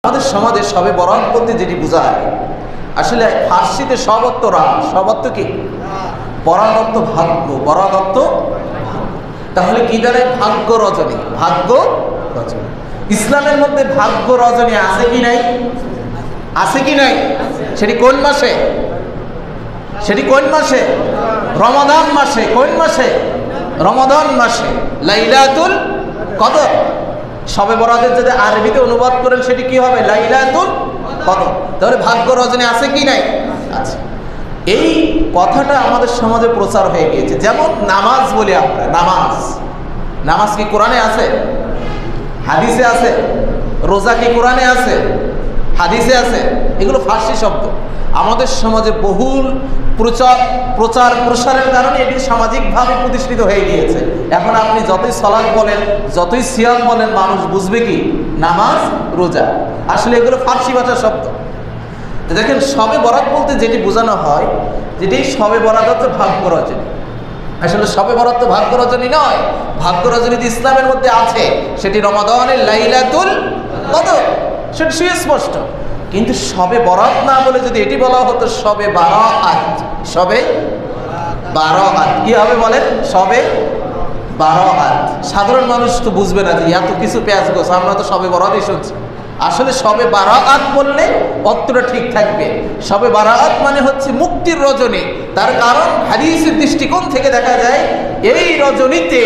আমাদের সমাজে সবে বরাত বলতে যেটি বোঝায়, আসলে ফার্সিতে সব অর্থ রাত, সব অর্থ কি? বরাত অর্থ ভাগ্য, বরাত অর্থ। তাহলে কি দাঁড়ায়? ভাগ্য রজনী, ভাগ্য রজনী। ইসলামের মধ্যে ভাগ্য রজনী আছে কি নাই? আছে কি নাই? সেটি কোন মাসে? সেটি কোন মাসে? রমাদান মাসে। কোন মাসে? রমাদান মাসে। লাইলাতুল কদর। শবে বরাতের যদি আরবিতে অনুবাদ করেন সেটি কি হবে? লাইলাতুল কদর। তাহলে ভাগ্য রজনী আছে কি নাই? আছে। এই কথাটা আমাদের সমাজে প্রচার হয়ে গিয়েছে। যেমন নামাজ বলি আমরা, নামাজ, নামাজ কি কোরআনে আছে? হাদিসে আছে? রোজা কি কোরআনে আছে? হাদিসে আছে? এগুলো ফার্সি শব্দ। আমাদের সমাজে বহুল প্রচার প্রসারের কারণে এটি সামাজিকভাবে প্রতিষ্ঠিত হয়ে গিয়েছে। এখন আপনি যতই সালাত বলেন, যতই সিয়াম বলেন, মানুষ বুঝবে কি? নামাজ, রোজা। আসলে এগুলো ফার্সি ভাষার শব্দ। তো দেখেন, শবে বরাত বলতে যেটি বোঝানো হয়, যেটি শবে বরাত হচ্ছে ভাগ্য রজনী। আসলে শবে বরাত তো ভাগ্য রজনী নয়। ভাগ্য রজনী ইসলামের মধ্যে আছে, সেটি রমাদানের লাইলাতুল কদর, সেটি সুস্পষ্ট। কিন্তু শবে বরাত না বলে যদি এটি বলা হতো শবে বারাত, শবে বারাত, কি হবে বলেন? শবে বারাত। সাধারণ মানুষ তো বুঝবে না যে এত কিছু পেঁয়াজ গোছ, আমরা তো শবে বরাতই শুনছি। আসলে শবে বারাত বললে অর্থটা ঠিক থাকবে। শবে বারাত মানে হচ্ছে মুক্তির রজনী। তার কারণ হাদিসের দৃষ্টিকোণ থেকে দেখা যায় এই রজনীতে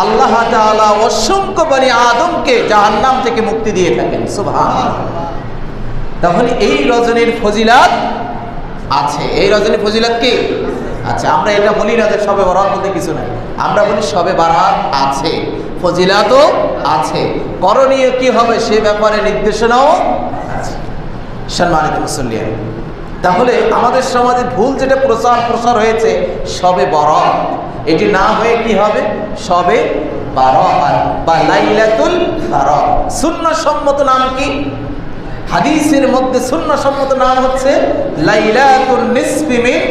আল্লাহ তাআলা অসংখ্য বনি আদমকে জাহান্নাম থেকে মুক্তি দিয়ে থাকেন। সুবহানাল্লাহ। তাহলে এই রজনীর ফজিলাত আছে। এই রজনীর ফজিলাত কি আছে? আমরা এটা বলি না যে শবে বরাত বলতে কিছু নাই, আমরা বলি শবে বারাত আছে, ফজিলাতও আছে, করণীয় কি হবে সে ব্যাপারে নির্দেশনাও আছে। সম্মানিত মুসল্লিয়ান, তাহলে আমাদের সমাজে ভুল যেটা প্রসার হয়েছে শবে বরাত, এটি না হয়ে কি হবে? শবে বারাত বা লাইলাতুল বারাত। সুন্নাহ সম্মত নাম কি? হাদিসের মধ্যে সুন্নাহ সম্মত নাম হচ্ছে লাইলাতুন নিসফি মিন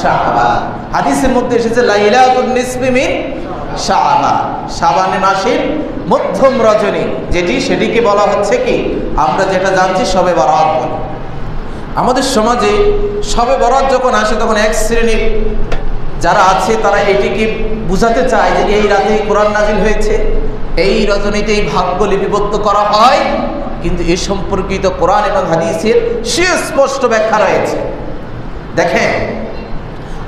শাবান। হাদিসের মধ্যে এসেছে লাইলাতুন নিসফি মিন শাবান, শাবান মাসের মধ্যম রজনী যেটি, সেটিকে বলা হচ্ছে কি? আমরা যেটা জানছি শবে বরাত বলে। আমাদের সমাজে শবে বরাত যখন আসে তখন এক শ্রেণীর যারা আছে তারা এটিকে বুঝাতে চায় যে এই রাতেই কোরআন নাজিল হয়েছে, এই রজনীতেই ভাগ্য লিপিবদ্ধ করা হয়। কিন্তু এ সম্পর্কিত কোরআন এবং হাদিসের সুস্পষ্ট ব্যাখ্যা রয়েছে। দেখেন,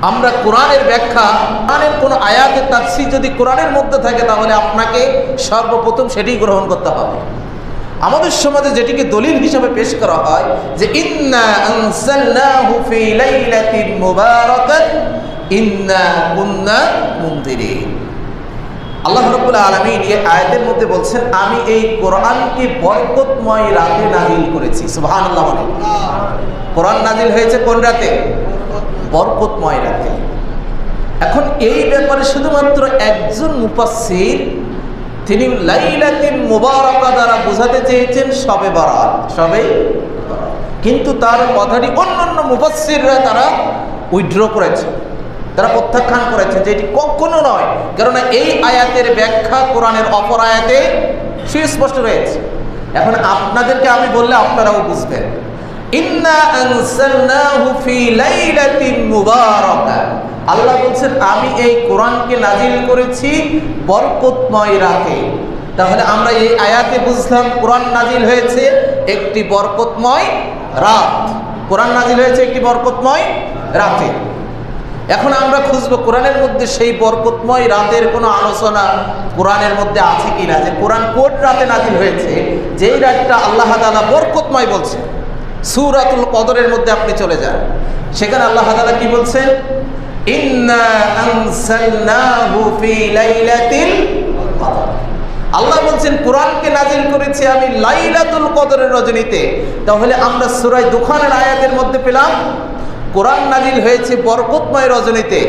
আমরা কোরআনের ব্যাখ্যা, কোরআনের কোনো আয়াতের তাফসীর যদি কোরআনের মধ্যে থাকে তাহলে আপনাকে সর্বপ্রথম সেটি গ্রহণ করতে হবে। আমাদের সমাজে যেটিকে দলিল হিসাবে পেশ করা হয় যে ইন্না আনসালনাহু ফি লাইলাতিন মুবারাকাত ইন্না কুন্না মুনদিরিন। আল্লাহ রাব্বুল আলামিন এই আয়াতের মধ্যে বলছেন, আমি এই কোরআনকে বরকতময় রাতে নাজিল করেছি। সুবহানাল্লাহ। বলে কোরআন নাজিল হয়েছে কোন রাতে? বরকতময় রাতে। এখন এই ব্যাপারে শুধুমাত্র একজন মুফাসসির তিনি লাইলাতুল মুবারাকা দ্বারা বোঝাতে চেয়েছেন শবে বরাত, শবে। কিন্তু তার কথাটি অন্যান্য মুফাসসিররা তারা উইথড্র করেছে, তারা প্রত্যাখ্যান করেছে যে এটি কখনো নয়, কেননা এই আয়াতের ব্যাখ্যা কোরআনের অপর আয়াতে সুস্পষ্ট রয়েছে। এখন আপনাদেরকে আমি বললে আপনারাও বুঝবেন। ইন্না আনসালনাহু ফি লাইলাতিন মুবারাকা, আল্লাহ বলছেন আমি এই কোরআনকে নাজিল করেছি বরকতময় রাতে। তাহলে আমরা এই আয়াতে বুঝলাম কোরআন নাজিল হয়েছে একটি বরকতময় রাত, কোরআন নাজিল হয়েছে একটি বরকতময় রাতে। এখন আমরা খুঁজবো কোরআনের মধ্যে সেই বরকতময় রাতের কোনো আলোচনা কোরআনের মধ্যে আছে কিনা, যে কোরআন কোন রাতে নাজিল হয়েছে, যেই রাতটা আল্লাহ তাআলা বরকতময় বলছে। সূরাতুল কদরের মধ্যে আপনি চলে যান, সেখানে আল্লাহ তাআলা কি বলছেন? ইন্না আনসালনাহু ফি লাইলাতিল কদর। আল্লাহ বলছেন কোরআনকে নাজিল করেছি আমি লাইলাতুল কদরের রজনীতে। তাহলে আমরা সূরা দুখানের আয়াতের মধ্যে পেলাম কোরআন নাজিল হয়েছে বরকতময় রজনীতে।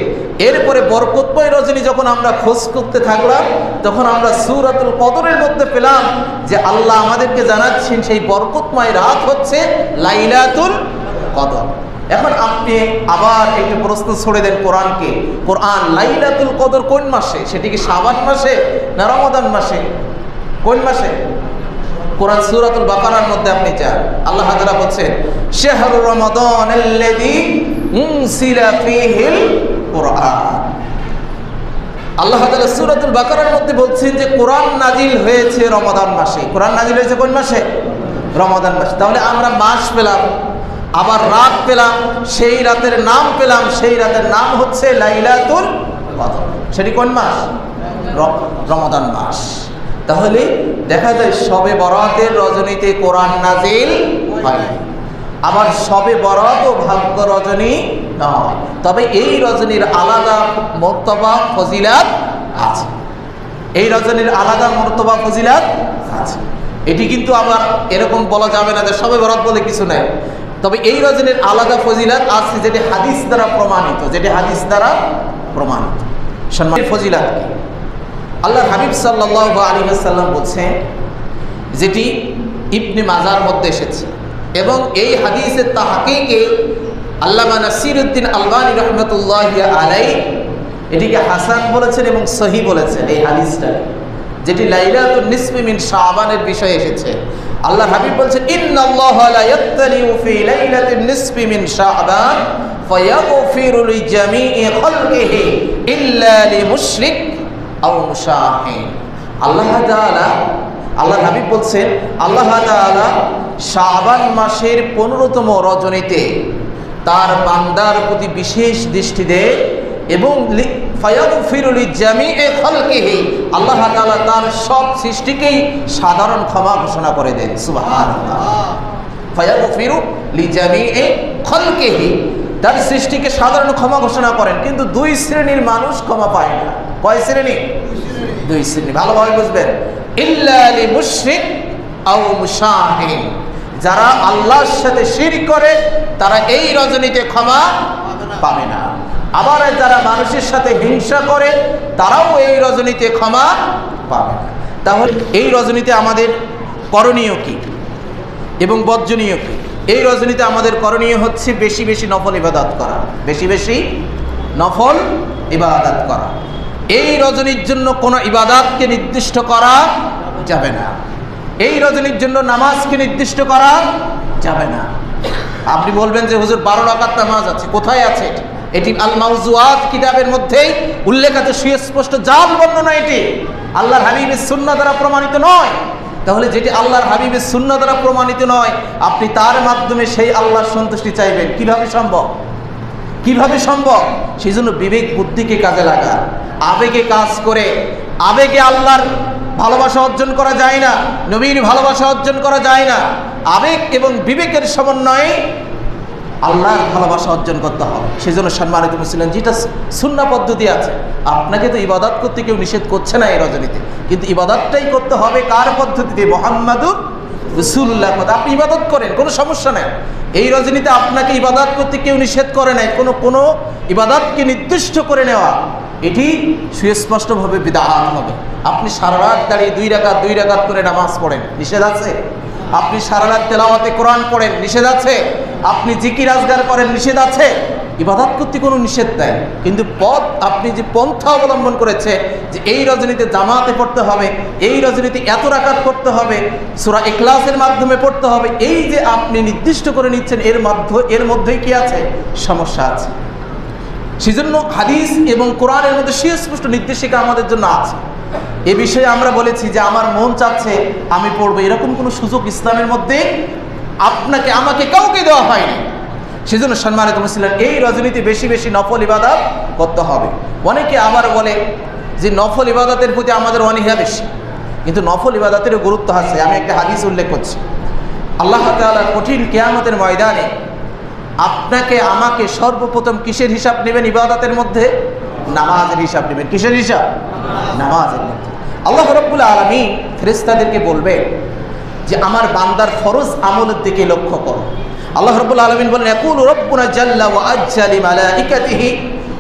এরপরে বরকতময় রজনী যখন আমরা খোঁজ করতে থাকলাম তখন আমরা সূরাতুল কদরের মধ্যে পেলাম যে আল্লাহ আমাদেরকে জানাচ্ছেন সেই বরকতময় রাত হচ্ছে লাইলাতুল কদর। এখন আপনি আবার একটু প্রশ্ন ছড়ে দেন কোরআনকে, কোরআন লাইলাতুল কদর কোন মাসে? সেটি কি শাবান মাসে না রমাদান মাসে? কোন মাসে? কোরআন সূরাতুল বাকারার মধ্যে আপনি যান, আল্লাহ তাআলা বলছেন শাহরু রমাদানাল্লাযী উনজিলা ফীহিল কুরআন। আল্লাহ তাআলা সূরাতুল বাকারার মধ্যে বলছেন যে কোরআন নাজিল হয়েছে রমাদান মাসে। কোরআন নাজিল হয়েছে কোন মাসে? রমাদান মাসে। তাহলে আমরা মাস পেলাম, আবার রাত পেলাম, সেই রাতের নাম পেলাম, সেই রাতের নাম হচ্ছে লাইলাতুল কদর। সেটি কোন মাস? রমাদান মাস। তাহলে দেখা যায় শবে বরাতের রজনীতে কোরআন নাজিল হয়, আবার শবে বরাত ও ভাগ্য রজনী নয়, তবে এই রজনীর আলাদা মর্তবা ফজিলাত আছে। এই রজনীর আলাদা মর্তবা ফজিলাত আছে। এটি কিন্তু আবার এরকম বলা যাবে না যে শবে বরাত বলে কিছু নাই, তবে এই রজনীর আলাদা ফজিলাত আছে, যেটি হাদিস দ্বারা প্রমাণিত, যেটি হাদিস দ্বারা প্রমাণিত। সম্মানিত ফজিলাত কি? আল্লাহর হাবিব সাল্লাল্লাহু আলাইহি ওয়াসাল্লাম বলছেন, যেটি ইবনে মাজার মধ্যে এসেছে, এবং এই হাদিসের তাহকিকে আল্লামা নাসিরউদ্দিন আলবানী রাহমাতুল্লাহি আলাইহি এটিকে হাসান বলেছেন এবং সহিহ বলেছেন। এই হাদিসটা যেটি লাইলাতুন নিসফি মিন শাবানের বিষয়ে এসেছে, আল্লাহর হাবিব বলছেন ইন্নাল্লাহা লা ইয়াত্তালিউ ফি লাইলাতিন নিসফি মিন শাবান ফায়াগফিরু লিজামিই খালকিহি ইল্লা লিমুশরিক আও মুশাহিন। আল্লাহর হাবিব বলছেন আল্লাহ তাআলা শাবান মাসের 15তম রজনীতে তার বান্দার প্রতি বিশেষ দৃষ্টি দেয় এবং ফায়াগফিরু লিজামিই খালকিহি, আল্লাহ তাআলা তার সব সৃষ্টিকেই সাধারণ ক্ষমা ঘোষণা করে দেন। সুবহানাল্লাহ। ফায়াগফিরু লিজামিই খালকিহি, তার সৃষ্টিকে সাধারণ ক্ষমা ঘোষণা করেন, কিন্তু দুই শ্রেণীর মানুষ ক্ষমা পায় না। কয় শ্রেণী? দুই শ্রেণী। ভালোভাবে বুঝবেন। ইল্লা লিমুশরিক আও মুশাহিন, যারা আল্লাহর সাথে শিরক করে তারা এই রজনীতে ক্ষমা পাবে না। আবার যারা মানুষের সাথে হিংসা করে তারাও এই রজনীতে ক্ষমা পাবে না। তাহলে এই রজনীতে আমাদের করণীয় কি এবং বর্জনীয় কি? এই রজনীতে আমাদের করণীয় হচ্ছে বেশি বেশি নফল ইবাদত করা, বেশি বেশি নফল ইবাদত করা। এই রজনীর জন্য কোনো ইবাদতকে নির্দিষ্ট করা যাবে না। এই রজনীর জন্য নামাজকে নির্দিষ্ট করা যাবে না। আপনি বলবেন যে হুজুর 12 রাকাত নামাজ আছে, কোথায় আছে? এটি আল মাওজুআত কিতাবের মধ্যেই উল্লেখ আছে, সুস্পষ্ট জাল বর্ণনা। এটি আল্লাহর হাবিবের সুন্নাহ দ্বারা প্রমাণিত নয়। তাহলে যেটি আল্লাহর হাবিবের সুন্নাহ দ্বারা প্রমাণিত নয়, আপনি তার মাধ্যমে সেই আল্লাহর সন্তুষ্টি চাইবেন, কিভাবে সম্ভব? কিভাবে সম্ভব? সেই জন্য বিবেক বুদ্ধিকে কাজে লাগা। আবেগে কাজ করে আবেগে আল্লাহর ভালোবাসা অর্জন করা যায় না, নবীর ভালোবাসা অর্জন করা যায় না। আবেগ এবং বিবেকের সমন্বয়ে আল্লাহর ভালোবাসা অর্জন করতে হবে। সেই জন্য সম্মানিত মুসলিম, যেটা সুন্নাহ পদ্ধতি আছে, আপনাকে তো ইবাদত করতে কেউ নিষেধ করছে না এই রজনীতে, কিন্তু ইবাদতটাই করতে হবে কার পদ্ধতিতে? মুহাম্মাদুর রাসূলুল্লাহ। আপনি ইবাদত করেন, কোনো সমস্যা নেই। এই রজনীতে আপনাকে ইবাদত করতে কেউ নিষেধ করে নাই। কোনো ইবাদতকে নির্দিষ্ট করে নেওয়া এটি সুস্পষ্টভাবে বিদআত হবে। আপনি সারা রাত দাঁড়িয়ে 2 রাকাত করে নামাজ পড়েন, নিষেধ আছে? আপনি সারা রাত তেলাওয়াতে কোরআন পড়েন, নিষেধ আছে? আপনি জিকির আজগার করেন, নিষেধ আছে? ইবাদত করতে কোনো নিষেধ নাই, কিন্তু আপনি যে পন্থা অবলম্বন করেছে যে এই রজনীতে জামাতে পড়তে হবে, এই রজনীতে এত রাকাত পড়তে হবে, সূরা ইখলাসের মাধ্যমে পড়তে হবে, এই যে আপনি নির্দিষ্ট করে নিচ্ছেন, এর মধ্যেই কি আছে? সমস্যা আছে। সেজন্য হাদিস এবং কোরআনের মধ্যে সুস্পষ্ট নির্দেশিকা আমাদের জন্য আছে। এ বিষয়ে আমরা বলেছি যে আমার মন চাচ্ছে আমি পড়বো, এরকম কোনো সুযোগ ইসলামের মধ্যে আপনাকে আমাকে কাউকে দেওয়া হয়নি। সেজন্য সম্মানিত মুসলিম, এই রজনীতে বেশি বেশি নফল ইবাদত করতে হবে। অনেকে আবার বলে যে নফল ইবাদতের প্রতি আমাদের অনীহা বেশি, কিন্তু নফল ইবাদতেরও গুরুত্ব আছে। আমি একটা হাদিস উল্লেখ করছি। আল্লাহ তাআলা কঠিন কিয়ামতের ময়দানে আপনাকে আমাকে সর্বপ্রথম কিসের হিসাব নেবেন? ইবাদতের মধ্যে নামাজের হিসাব নেবেন। কিসের হিসাব? নামাজের মধ্যে। আল্লাহ রাব্বুল আলামিন ফেরেশতাদেরকে বলবে যে আমার বান্দার ফরজ আমলের দিকে লক্ষ্য করো। আল্লাহ রাব্বুল আলামিন বলেন ইয়াকুলু রাব্বুনা জাল্লা ওয়া আজ্জা লিমালাইকাতিহি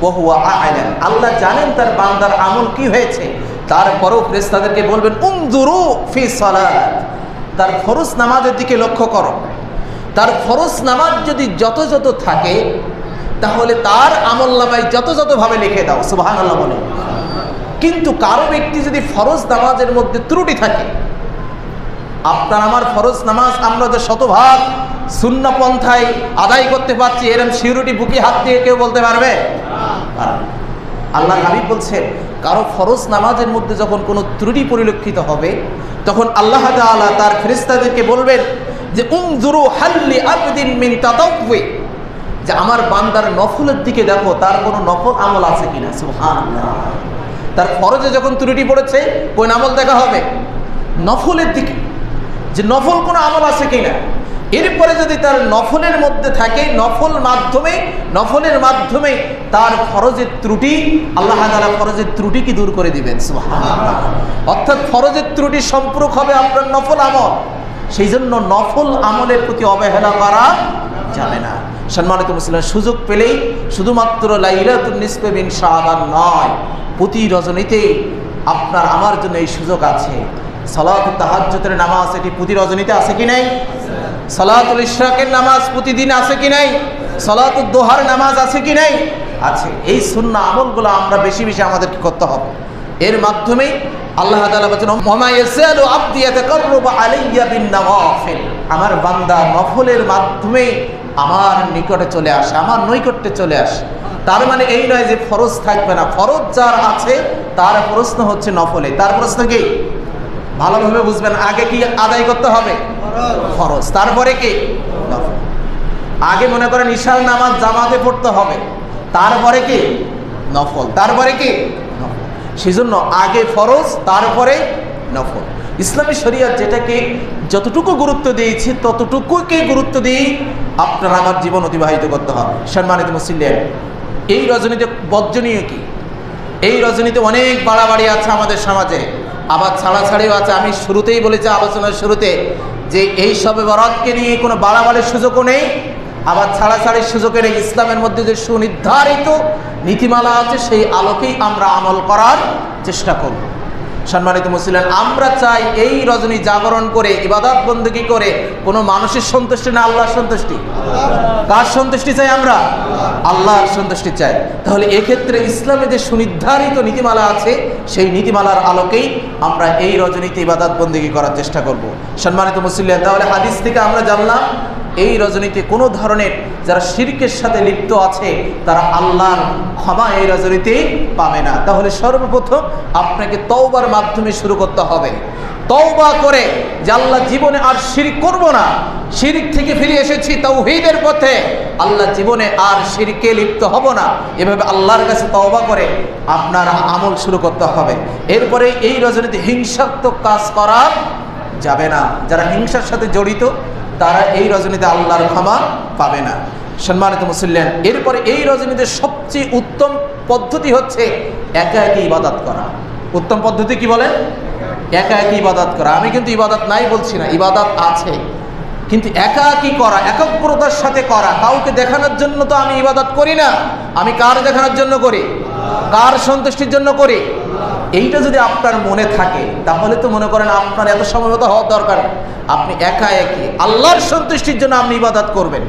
ওয়া হুয়া আ'লাম। আল্লাহ জানেন তার বান্দার আমল কি হয়েছে, তারপরও ফেরেশতাদেরকে বলবেন উনজুরু ফি সালাত, তার ফরজ নামাজের দিকে লক্ষ্য করো। তার ফরজ নামাজ যদি যত থাকে তাহলে তার আমলনামায় যতভাবে লিখে দাও। সুবহানাল্লাহ বলে। কিন্তু কারো ব্যক্তি যদি ফরজ নামাজের মধ্যে ত্রুটি থাকে, আপনার আমার ফরজ নামাজ আমরা যে শতভাগ সুন্নাহ পন্থায় আদায় করতে পারছি, এরকম সিউরিটি বুকে হাত দিয়ে কেউ বলতে পারবে? আল্লাহ হাবিব বলছেন, কারো ফরজ নামাজের মধ্যে যখন কোনো ত্রুটি পরিলক্ষিত হবে, তখন আল্লাহ তাআলা তার ফেরেশতাদেরকে বলবেন যে উনজুরু হাল্লি আবদিন মিন তাতাওয়্যি, যে আমার বান্দার নফলের দিকে দেখো, তার কোনো নফল আমল আছে কিনা। সুবহানাল্লাহ। তার ফরজে যখন ত্রুটি পড়েছে, কোন আমল দেখা হবে? নফলের দিকে, যে নফল কোনো আমল আছে কিনা। এরপরে যদি তার নফলের মধ্যে থাকে, নফলের মাধ্যমে তার ফরজের ত্রুটি, আল্লাহ তাআলা ফরজের ত্রুটি কি দূর করে দিবেন। সুবহানাল্লাহ। অর্থাৎ ফরজের ত্রুটি সম্পূরক হবে আপনার নফল আমল। সেই জন্য নফল আমলের প্রতি অবহেলা করা যাবে না। সম্মানিত মুসলিম, সুযোগ পেলেই শুধুমাত্র লাইলাতুন নিসফে মিন শাবান নয়, প্রতি রজনীতে আপনার আমার জন্য এই সুযোগ আছে। সালাতুত তাহাজ্জুদের নামাজ এটি প্রতি রজনীতে আছে কি নাই? সালাতুল ইশরাকের নামাজ প্রতিদিন আছে কি নাই? সালাতুদ দোহার নামাজ আছে কি নাই? আছে। এই সুন্নাহ আমলগুলো আমরা বেশি বেশি আমাদেরকে করতে হবে। এর মাধ্যমে আল্লাহ তাআলা বলেন, ওমা ইয়াসালু আবদি ইয়াতাকাররাবু আলাইয়া বিন-নওয়াফিল, আমার বান্দা নফলের মাধ্যমে আমার নিকটে চলে আসে, আমার নৈকট্যে চলে আসে। তার মানে এই নয় যে ফরজ থাকবে না। ফরজ যার আছে তার প্রশ্ন হচ্ছে নফলে। তার প্রশ্ন কি? ভালোভাবে বুঝবেন, আগে কি আদায় করতে হবে? ফরজ। তারপরে কি? নফল। আগে মনে করেন ইশার নামাজ জামাতে পড়তে হবে, তারপরে কি? নফল। তারপরে কি? নফল। সেজন্য আগে ফরজ, তারপরে নফল। ইসলামী শরীয়ত যেটাকে যতটুকু গুরুত্ব দিয়েছি ততটুকুকে গুরুত্ব দিয়ে আপনার আমার জীবন অতিবাহিত করতে হবে। সম্মানিত মুসলিম, এই রজনীতে বর্জনীয় কি? এই রজনীতে অনেক বাড়াবাড়ি আছে আমাদের সমাজে, আবার ছাড়াছাড়িও আছে। আমি শুরুতেই বলেছি, আলোচনার শুরুতে, যে এই সবে বরাতকে নিয়ে কোনো বাড়াবাড়ির সুযোগও নেই, আবার ছাড়াছাড়ির সুযোগের এই ইসলামের মধ্যে যে সুনির্ধারিত নীতিমালা আছে সেই আলোকেই আমরা আমল করার চেষ্টা করব। সম্মানিত মুসলিম, আমরা চাই এই রজনী জাগরণ করে ইবাদত বন্দেগী করে কোনো মানুষের সন্তুষ্টি না আল্লাহর সন্তুষ্টি? কার সন্তুষ্টি চাই আমরা? আল্লাহর সন্তুষ্টি চাই। তাহলে এক্ষেত্রে ইসলামে যে সুনির্ধারিত নীতিমালা আছে সেই নীতিমালার আলোকেই আমরা এই রজনীতে ইবাদত বন্দেগী করার চেষ্টা করব। সম্মানিত মুসলিম, তাহলে হাদিস থেকে আমরা জানলাম এই রজনীতে কোনো ধরনের যারা শিরকের সাথে লিপ্ত আছে তারা আল্লাহর ক্ষমা এই রজনীতে পাবে না। তাহলে সর্বপ্রথম আপনাকে তওবার মাধ্যমে শুরু করতে হবে। তওবা করে যে আল্লাহ জীবনে আর শিরক করব না, শিরক থেকে ফিরে এসেছি তাওহীদের পথে, আল্লাহ জীবনে আর শিরকে লিপ্ত হব না, এভাবে আল্লাহর কাছে তওবা করে আপনার আমল শুরু করতে হবে। এরপরে এই রজনীতে হিংসাত্মক কাজ করা যাবে না। যারা হিংসার সাথে জড়িত তারা এই রজনীতে আল্লাহর ক্ষমা পাবে না। সম্মানিত মুসলিম, এরপরে এই রজনীতে সবচেয়ে উত্তম পদ্ধতি হচ্ছে একা একই ইবাদত করা। উত্তম পদ্ধতি কি বলেন? একা একই ইবাদত করা। আমি কিন্তু ইবাদত নাই বলছি না, ইবাদত আছে, কিন্তু একা একই করা, একাগ্রতার সাথে করা। কাউকে দেখানোর জন্য তো আমি ইবাদত করি না। আমি কার দেখানোর জন্য করি? কার সন্তুষ্টির জন্য করি? এইটা যদি আপনার মনে থাকে তাহলে তো মনে করেন আপনার এত সময় মতো হওয়ার দরকার নেই। আপনি একা একই আল্লাহর সন্তুষ্টির জন্য আপনি ইবাদত করবেন,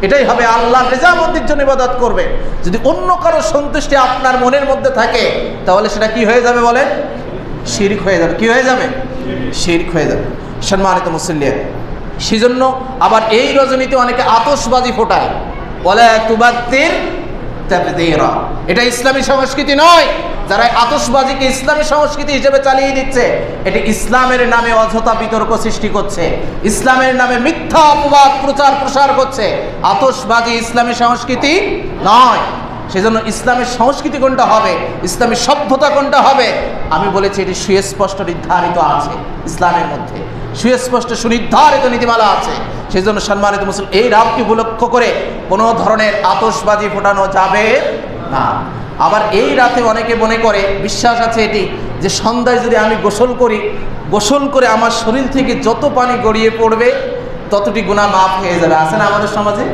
এটাই হবে আল্লাহর রেজামন্দির জন্য ইবাদত করবেন। যদি অন্য কারো সন্তুষ্টি আপনার মনের মধ্যে থাকে তাহলে সেটা কি হয়ে যাবে বলেন? শিরক হয়ে যাবে। কি হয়ে যাবে? শিরক হয়ে যাবে। সম্মানিত মুসলিম, সেজন্য আবার এই রজনীতে অনেকে আতশবাজি ফোটায়, ওয়ালা তুবাত্তির তাবদীরা। এটা ইসলামী সংস্কৃতি নয়। যারা আতশবাজিকে ইসলামী সংস্কৃতি হিসেবে চালিয়ে দিচ্ছে, এটি ইসলামের নামে অযথা বিতর্ক সৃষ্টি করছে, ইসলামের নামে মিথ্যা অপবাদ প্রচার করছে। আতশবাজি ইসলামী সংস্কৃতি নয়। সেজন্য ইসলামের সংস্কৃতি কোনটা হবে, ইসলামী সভ্যতা কোনটা হবে, আমি বলেছি এটি সুস্পষ্ট নির্ধারিত আছে। ইসলামের মধ্যে সুস্পষ্ট সুনির্ধারিত নীতিমালা আছে। সেজন্য সম্মানিত মুসলিম, এই রাতকে উপলক্ষ করে কোনো ধরনের আতশবাজি ফোটানো যাবে না। আবার এই রাতে অনেকে মনে করে, বিশ্বাস আছে এটি, যে সন্ধ্যায় যদি আমি গোসল করে আমার শরীর থেকে যত পানি গড়িয়ে পড়বে ততটি গুনাহ মাফ হয়ে যাবে। আছে না আমাদের সমাজে?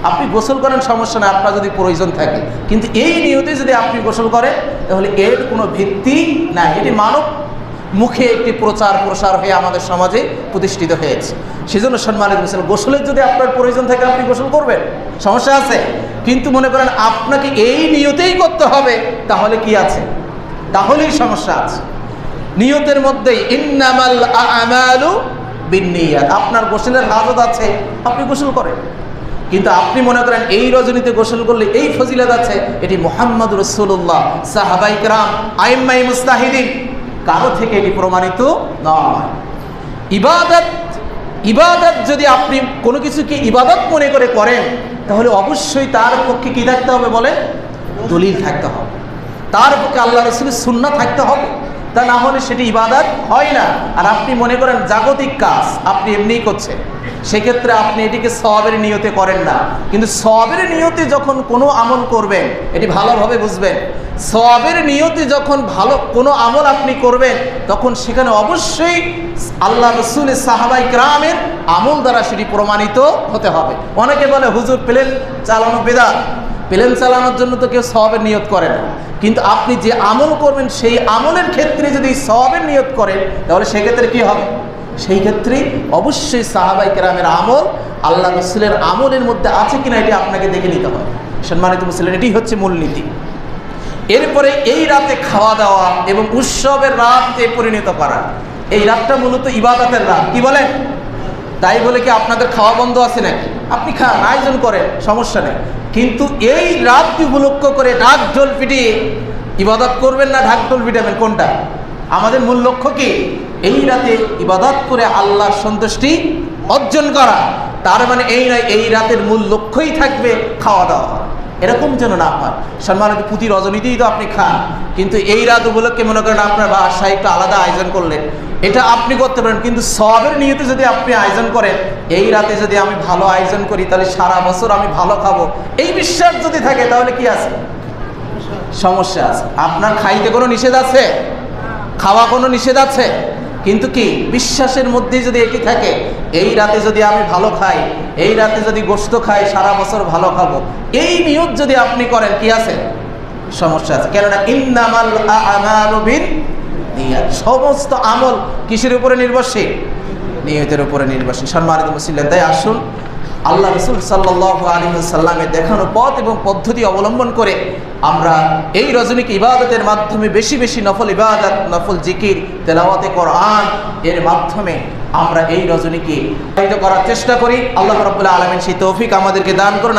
আপনি গোসল করেন, সমস্যা নেই, আপনার যদি প্রয়োজন থাকে, কিন্তু এই নিয়তে যদি আপনি গোসল করেন তাহলে এর কোনো ভিত্তি নাই। এটি মানব মুখে একটি প্রসার হয়ে আমাদের সমাজে প্রতিষ্ঠিত হয়েছে। সেজন্য সম্মানিত মুসলিম, গোসলের যদি আপনার প্রয়োজন থাকে আপনি গোসল করবেন, সমস্যা আছে, কিন্তু মনে করেন আপনাকে এই নিয়তেই করতে হবে, তাহলে কি আছে? তাহলেই সমস্যা আছে। নিয়তের মধ্যেই ইন্নামাল আমালু বিন্নিয়াত। আপনার গোসলের হাজত আছে, আপনি গোসল করেন, কিন্তু আপনি মনে করেন এই রজনীতে গোসল করলে এই ফজিলত আছে, এটি মুহাম্মদ রাসূলুল্লাহ, সাহাবায়ে কেরাম, আইম্মায়ে মুজতাহিদিন কারো থেকে এটি প্রমাণিত নয়। ইবাদত যদি আপনি কোনো কিছুকে ইবাদত মনে করে করেন, তাহলে অবশ্যই তার পক্ষে কি থাকতে হবে বলেন? দলিল থাকতে হবে, তার পক্ষে আল্লাহ রাসূলের সুন্নাহ থাকতে হবে, তা না হলে সেটি ইবাদত হয় না। আর আপনি মনে করেন জাগতিক কাজ আপনি এমনিই করছেন, সেক্ষেত্রে আপনি এটিকে সওয়াবের নিয়তে করেন না। কিন্তু সওয়াবের নিয়তে যখন কোনো আমল করবেন, এটি ভালোভাবে বুঝবেন, সওয়াবের নিয়তে যখন ভালো কোনো আমল আপনি করবেন, তখন সেখানে অবশ্যই আল্লাহ রাসূলের সাহাবায়ে কেরামের আমল দ্বারা সেটি প্রমাণিত হতে হবে। অনেকে বলে হুজুর প্লেন চালানো বিদআত, প্লেন চালানোর জন্য তো কেউ সওয়াবের নিয়ত করে না, কিন্তু আপনি যে আমল করবেন সেই আমলের ক্ষেত্রে যদি সওয়াবের নিয়ত করেন, তাহলে সেক্ষেত্রে কি হবে? সেই ক্ষেত্রে অবশ্যই সাহাবায়ে কেরামের আমল আল্লাহ রাসূলের আমলের মধ্যে আছে কিনা এটি আপনাকে দেখে নিতে হবে। সম্মানিত মুসলিম, এটি হচ্ছে মূলনীতি। এরপরে এই রাতে খাওয়া দাওয়া এবং উৎসবের রাতে পরিণত করা, এই রাতটা মূলত ইবাদতের রাত। কি বলেন? তাই বলে কি আপনাদের খাওয়া বন্ধ আছে নাকি? আপনি খান, আয়োজন করেন, সমস্যা নেই, কিন্তু এই রাতটি উপলক্ষ করে ঢাক ঢোল পিটিয়ে ইবাদত করবেন না ঢাক ঢোল পিটাবেন, কোনটা? আমাদের মূল লক্ষ্য কি? এই রাতে ইবাদত করে আল্লাহর সন্তুষ্টি অর্জন করা। তার মানে এই নয় এই রাতের মূল লক্ষ্যই থাকবে খাওয়া দাওয়া, এরকম যেন না হয়। সম্মানিত, প্রতি রজনীতেই তো আপনি খান, কিন্তু এই রাত উপলক্ষে মনে করেন আপনার বাসায় একটু আলাদা আয়োজন করলেন, এটা আপনি করতে পারেন, কিন্তু সওয়াবের নিয়তে যদি আপনি আয়োজন করেন, এই রাতে যদি আমি ভালো আয়োজন করি তাহলে সারা বছর আমি ভালো খাবো, এই বিশ্বাস যদি থাকে, তাহলে কি আছে? সমস্যা আছে। আপনার খাইতে কোনো নিষেধ আছে? খাওয়া কোনো নিষেধ আছে? কিন্তু কি বিশ্বাসের মধ্যে যদি এটি থাকে, এই রাতে যদি আমি ভালো খাই, এই রাতে যদি গোশত খাই, সারা বছর ভালো খাবো, এই নিয়ত যদি আপনি করেন, কি আছে? সমস্যা আছে। কেননা ইন্নামাল আমালু বিন্নিয়াত, সমস্ত আমল কিসের উপরে নির্ভরশীল? নিয়তের উপরে নির্ভরশীল। সম্মানিত মুসলিম, তাই আসুন আল্লাহ রাসূল সাল্লাল্লাহু আলাইহি ওয়াসাল্লামের দেখানো পথ এবং পদ্ধতি অবলম্বন করে আমরা এই রজনীকে ইবাদতের মাধ্যমে বেশি বেশি নফল ইবাদত, নফল জিকির, তেলাওয়াতে কোরআন এর মাধ্যমে আমরা এই রজনীকে করার চেষ্টা করি। আল্লাহ রাব্বুল আলামিন সেই তৌফিক আমাদেরকে দান করুন।